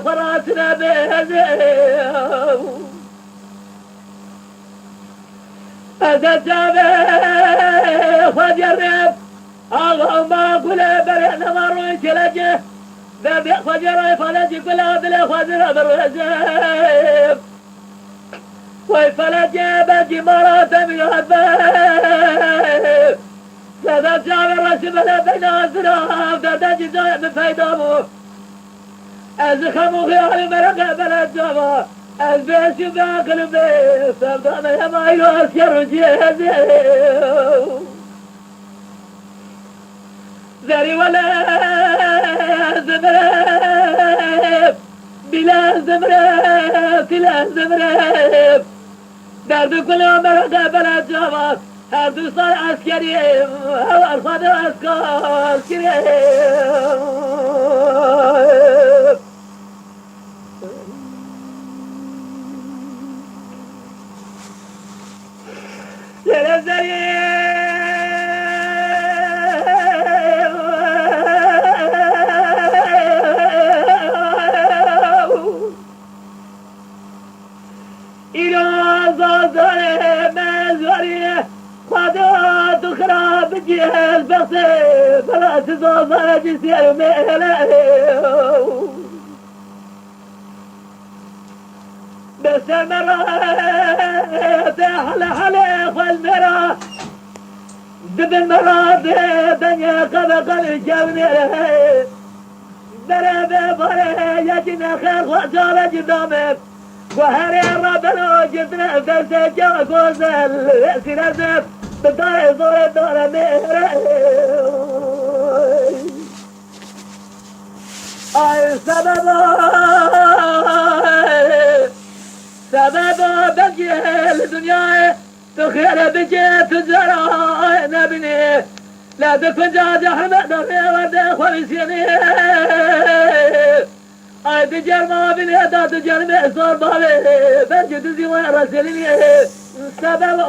فراتنا بهزيو هذا الجابه فجرب اللهم كل برينا مروي تلجه ذبح فجر فلج كل هذا فجر برزب وفلج بجي مرات من الباب هذا الجابه رسم بين أزراف ذا جزاء من فيدامه أزخمو خيال مرقة بلا جابا البيس باكل بيس سبدان يا مايلو أسكر جيزي ذري ولا زمرب بلا زمرب تلا زمرب درد كل مرقة بلا جابا هردو صار عسكري هو أرفض عسكري فلا تزوض جسير مهلا بس مرات حلا حلا والمرا دب المرات دنيا قبق الجونة درب بره يجنا خير وزارة جدامك وهري ربنا جدنا بس جو غزل سيرزب بدار زور دار مهرا اي سبب بجيل الدنيا تخيل بجي تجرى نبني لا تفجع جهنم دمي ورد خلصيني اي تجر ما بني دا تجر مئصار بالي بجي تزي وين رسلني سبب